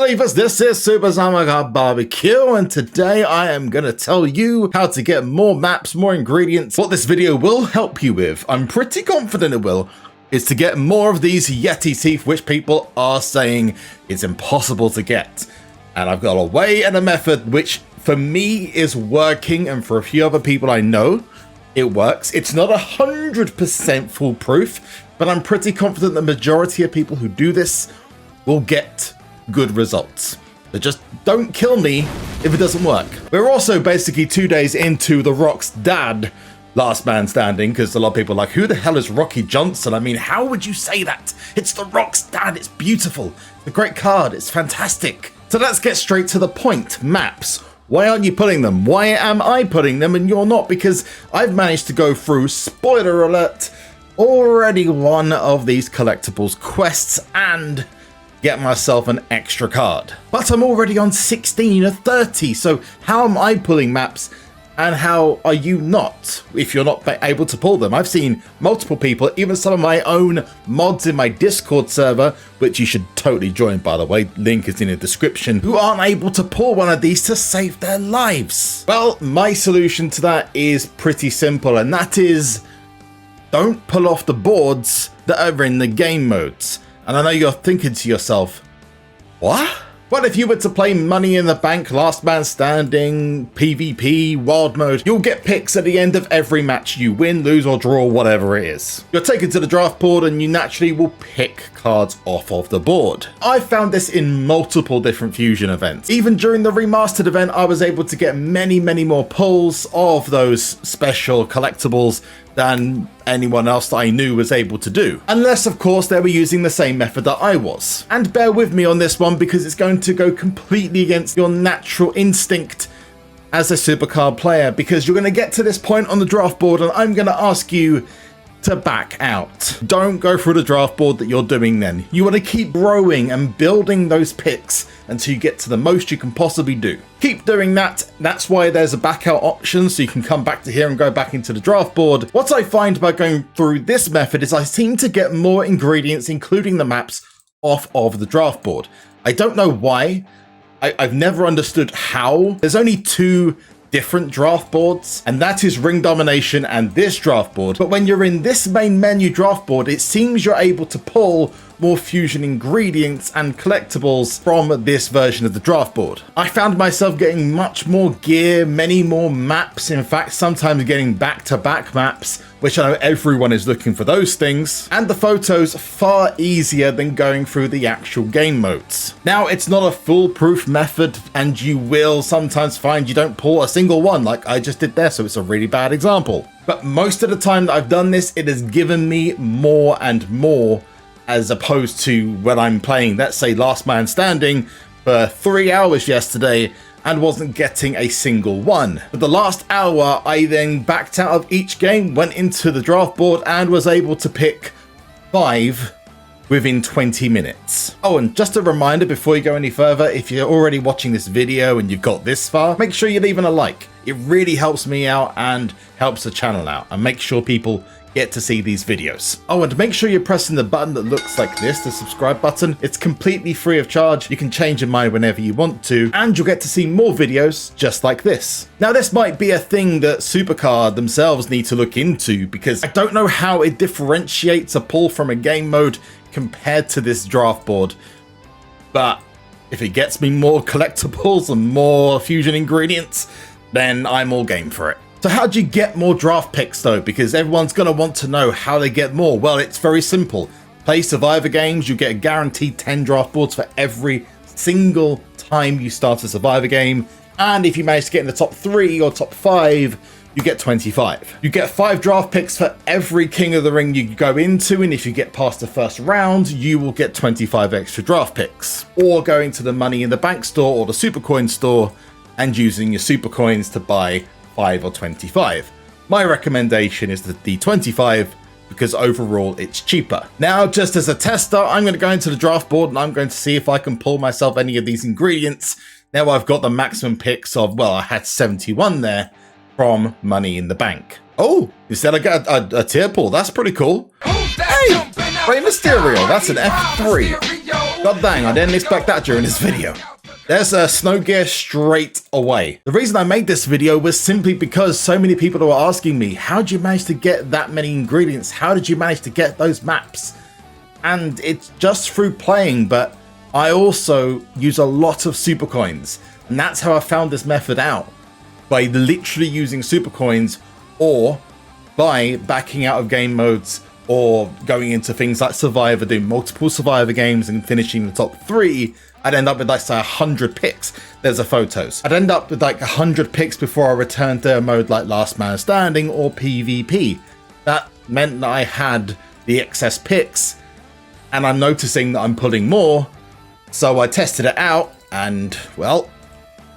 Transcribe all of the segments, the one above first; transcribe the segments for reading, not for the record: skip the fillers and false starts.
Leavers, this is SuperZomgbBBQ, and today I am going to tell you how to get more maps, more ingredients. What this video will help you with, I'm pretty confident it will, is to get more of these Yeti teeth, which people are saying it's impossible to get. And I've got a way and a method which for me is working, and for a few other people I know it works. It's not 100% foolproof, but I'm pretty confident the majority of people who do this will get good results. But just don't kill me if it doesn't work. We're also basically 2 days into The Rock's dad Last Man Standing, because a lot of people are like, who the hell is Rocky Johnson? I mean, how would you say that? It's The Rock's dad. It's beautiful. It's a great card. It's fantastic. So let's get straight to the point. Maps. Why aren't you putting them? Why am I putting them and you're not? Because I've managed to go through, spoiler alert, already one of these collectibles quests and get myself an extra card. But I'm already on 16 or 30, so how am I pulling maps and how are you not if you're not able to pull them? I've seen multiple people, even some of my own mods in my Discord server, which you should totally join by the way, link is in the description, who aren't able to pull one of these to save their lives. Well, my solution to that is pretty simple, and that is don't pull off the boards that are in the game modes. And I know you're thinking to yourself, what? Well, if you were to play Money in the Bank, Last Man Standing, PvP, Wild Mode, you'll get picks at the end of every match you win, lose or draw, whatever it is. You're taken to the draft board and you naturally will pick cards off of the board. I found this in multiple different Fusion events. Even during the remastered event, I was able to get many more pulls of those special collectibles than anyone else that I knew was able to do. Unless, of course, they were using the same method that I was. And bear with me on this one because it's going to go completely against your natural instinct as a SuperCard player, because you're going to get to this point on the draft board and I'm going to ask you to back out. Don't go through the draft board that you're doing then. You want to keep growing and building those picks until you get to the most you can possibly do. Keep doing that. That's why there's a back out option, so you can come back to here and go back into the draft board. What I find by going through this method is I seem to get more ingredients, including the maps, off of the draft board. I don't know why. I've never understood how. There's only two different draft boards, and that is Ring Domination and this draft board. But when you're in this main menu draft board, it seems you're able to pull more fusion ingredients and collectibles from this version of the draft board. I found myself getting much more gear, many more maps, in fact sometimes getting back-to-back maps, which I know everyone is looking for those things, and the photos far easier than going through the actual game modes. Now, it's not a foolproof method, and you will sometimes find you don't pull a single one like I just did there, so it's a really bad example. But most of the time that I've done this, it has given me more and more, as opposed to when I'm playing, let's say, Last Man Standing for 3 hours yesterday and wasn't getting a single one. But the last hour, I then backed out of each game, went into the draft board and was able to pick 5 within 20 minutes. Oh, and just a reminder before you go any further, if you're already watching this video and you've got this far, make sure you're leaving a like. It really helps me out and helps the channel out, and make sure people get to see these videos. Oh, and make sure you're pressing the button that looks like this, the subscribe button. It's completely free of charge. You can change your mind whenever you want to, and you'll get to see more videos just like this. Now, this might be a thing that SuperCard themselves need to look into, because I don't know how it differentiates a pull from a game mode compared to this draft board. But if it gets me more collectibles and more fusion ingredients, then I'm all game for it. So how do you get more draft picks though? Because everyone's going to want to know how they get more. Well, it's very simple. Play Survivor games, you get a guaranteed 10 draft boards for every single time you start a Survivor game. And if you manage to get in the top 3 or top 5, you get 25. You get 5 draft picks for every King of the Ring you go into, and if you get past the first round, you will get 25 extra draft picks. Or going to the Money in the Bank store or the SuperCoin store and using your SuperCoins to buy 5 or 25. My recommendation is the 25 because overall it's cheaper. Now, just as a tester, I'm going to go into the draft board and I'm going to see if I can pull myself any of these ingredients. Now I've got the maximum picks of, well, I had 71 there from Money in the Bank. Oh, instead I get a tier pull. That's pretty cool. Hey, Rey Mysterio, that's an F3. God dang, I didn't expect that during this video. There's a snow gear straight away. The reason I made this video was simply because so many people were asking me, how did you manage to get that many ingredients? How did you manage to get those maps? And it's just through playing, but I also use a lot of super coins. And that's how I found this method out. By literally using super coins, or by backing out of game modes, or going into things like Survivor, doing multiple Survivor games and finishing the top 3, I'd end up with like say 100 picks. There's the photos. I'd end up with like 100 picks before I returned to a mode like Last Man Standing or PvP. That meant that I had the excess picks, and I'm noticing that I'm pulling more. So I tested it out, and well,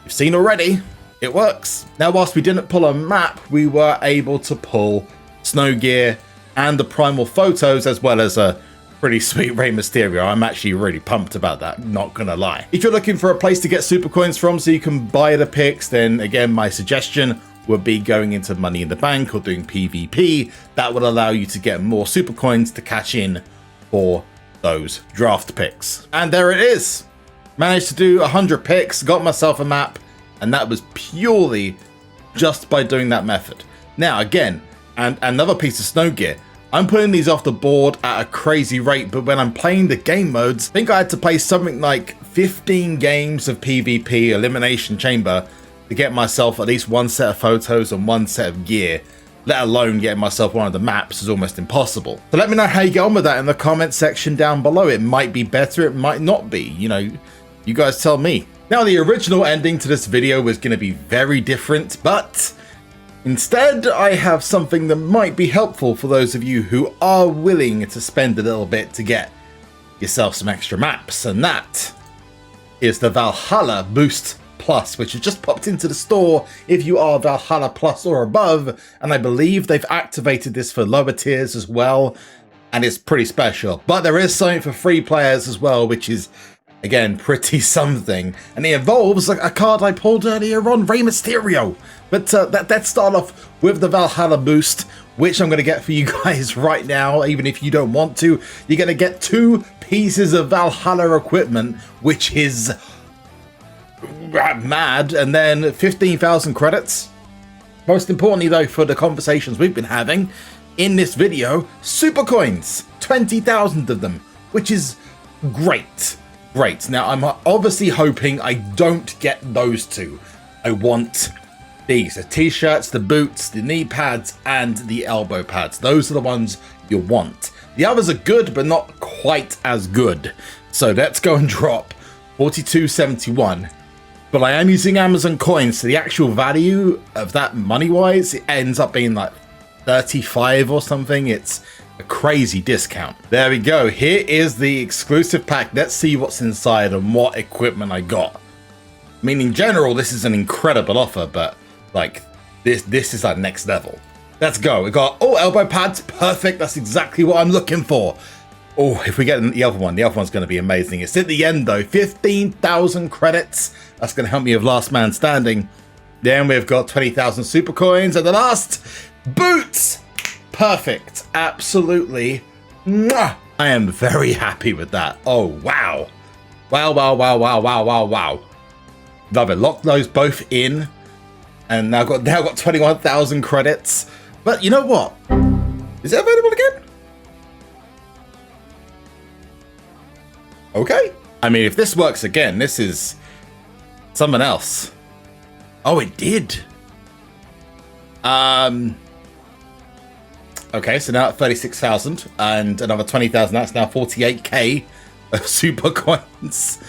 you've seen already, it works. Now, whilst we didn't pull a map, we were able to pull snow gear and the primal photos, as well as a pretty sweet Rey Mysterio. I'm actually really pumped about that, not gonna lie. If you're looking for a place to get super coins from so you can buy the picks, then again, my suggestion would be going into Money in the Bank or doing PvP. That would allow you to get more super coins to cash in for those draft picks. And there it is. Managed to do 100 picks, got myself a map, and that was purely just by doing that method. Now again, and another piece of snow gear, I'm putting these off the board at a crazy rate, but when I'm playing the game modes, I think I had to play something like 15 games of PvP Elimination Chamber to get myself at least one set of photos and one set of gear, let alone getting myself one of the maps is almost impossible. So let me know how you get on with that in the comment section down below. It might be better, it might not be, you know, you guys tell me. Now, the original ending to this video was going to be very different, but instead I have something that might be helpful for those of you who are willing to spend a little bit to get yourself some extra maps, and that is the Valhalla Boost Plus, which has just popped into the store if you are Valhalla Plus or above, and I believe they've activated this for lower tiers as well, and it's pretty special. But there is something for free players as well, which is again pretty something, and it involves a card I pulled earlier on, Rey Mysterio. But let's start off with the Valhalla Boost, which I'm going to get for you guys right now. Even if you don't want to, you're going to get 2 pieces of Valhalla equipment, which is mad, and then 15,000 credits. Most importantly though, for the conversations we've been having in this video, super coins, 20,000 of them, which is great. Now I'm obviously hoping I don't get those 2. I want these, the t-shirts, the boots, the knee pads, and the elbow pads. Those are the ones you want. The others are good, but not quite as good. So let's go and drop 42.71. But I am using Amazon coins, so the actual value of that money-wise, it ends up being like 35 or something. It's a crazy discount. There we go. Here is the exclusive pack. Let's see what's inside and what equipment I got. I mean, in general, this is an incredible offer, but like this is like next level. Let's go. We got elbow pads. Perfect. That's exactly what I'm looking for. Oh, if we get the other one's going to be amazing. It's at the end though. 15,000 credits. That's going to help me with Last Man Standing. Then we've got 20,000 super coins, and the last, boots. Perfect. Absolutely. Mwah! I am very happy with that. Oh, wow. Wow. Love it. Lock those both in. And now got 21,000 credits. But you know what? Is it available again? Okay. I mean, if this works again, this is something else. Oh, it did. Okay, so now at 36,000 and another 20,000. That's now 48k of super coins.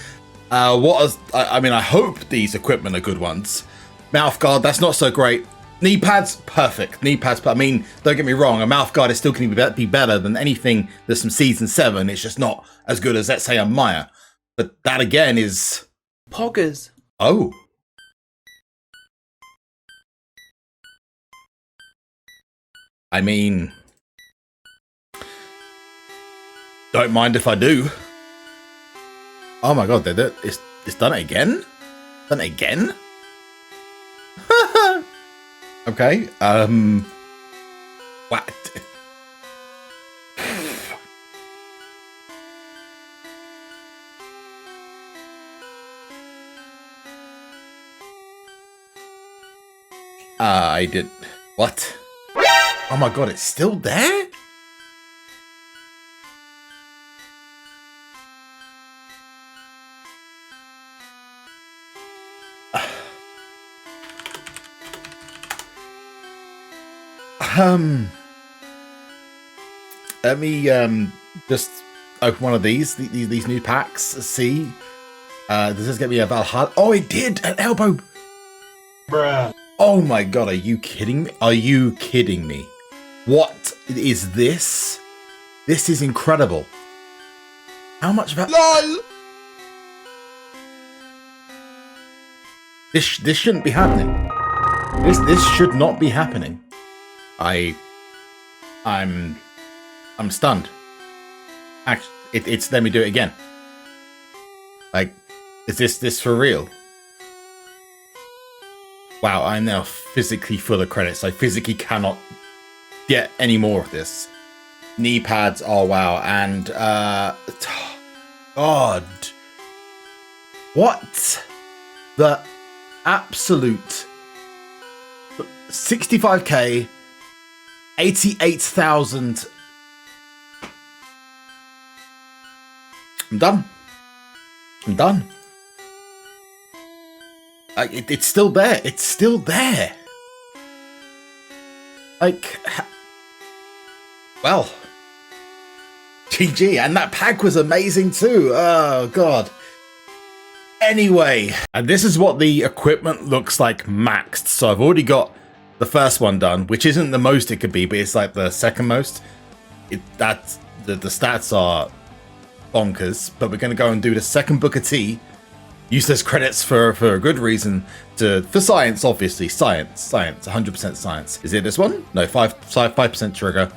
I mean, I hope these equipment are good ones. Mouth guard, that's not so great. Knee pads, perfect. Knee pads, but I mean, don't get me wrong, a mouth guard is still going to be better than anything that's from Season 7. It's just not as good as, let's say, a Maya. But that again is... Poggers. Oh. I mean... Don't mind if I do. Oh my god, it's done it again? Done it again? Okay, what? I did. What? Oh my god, it's still there? Let me just open one of these new packs. See, does this get me a Valhalla? Oh, it did! An elbow. Bruh. Oh my god, are you kidding me? Are you kidding me? What is this? This is incredible. How much of that? LOL. This shouldn't be happening. This should not be happening. I'm stunned. Actually, it's let me do it again. Like, is this for real? Wow, I'm now physically full of credits. I physically cannot get any more of this. Knee pads, oh wow, and God. What the absolute 65k, 88,000. I'm done. I'm done. It's still there. It's still there. Like, well, GG. And that pack was amazing too. Oh, God. Anyway, and this is what the equipment looks like maxed. So I've already got the first one done, which isn't the most it could be, but it's like the second most. That's the stats are bonkers, but we're going to go and do the second Booker T. Use those credits for a good reason, for science, obviously. Science, 100% science. Is it this one? No, 5% trigger.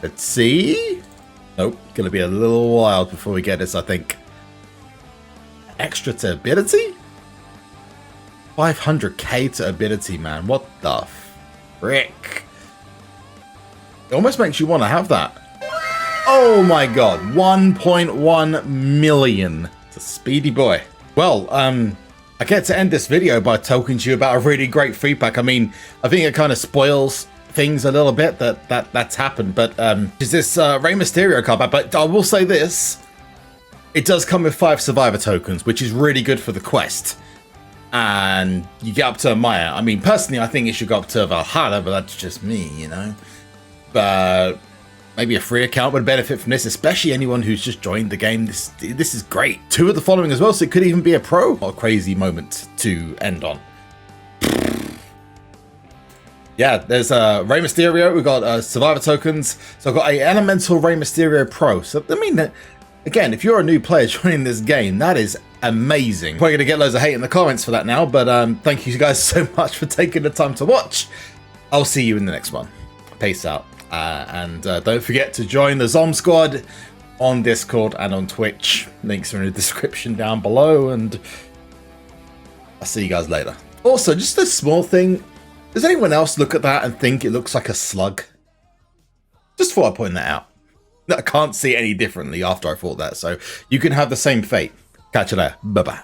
Let's see. Nope, gonna be a little while before we get this, I think. Extra to ability? 500k to ability, man. What the frick? It almost makes you want to have that. Oh my god, 1.1 million. It's a speedy boy. Well, I get to end this video by talking to you about a really great free pack. I mean, I think it kind of spoils things a little bit that's happened, but is this Rey Mysterio card back? But I will say this, it does come with 5 survivor tokens, which is really good for the quest. And you get up to Maya. I mean, personally, I think it should go up to Valhalla, but that's just me, you know. But maybe a free account would benefit from this, especially anyone who's just joined the game. This is great. 2 of the following as well, so it could even be a pro. What a crazy moment to end on. Yeah, there's Rey Mysterio. We've got survivor tokens. So I've got a elemental Rey Mysterio pro. So I mean, again, if you're a new player joining this game, that is amazing. Probably gonna get loads of hate in the comments for that now, but thank you guys so much for taking the time to watch. I'll see you in the next one. Peace out. And don't forget to join the Zom Squad on Discord and on Twitch. Links are in the description down below, and I'll see you guys later. Also, just a small thing. Does anyone else look at that and think it looks like a slug? Just thought I'd point that out. I can't see it any differently after I thought that, so you can have the same fate. Catch you later. Bye-bye.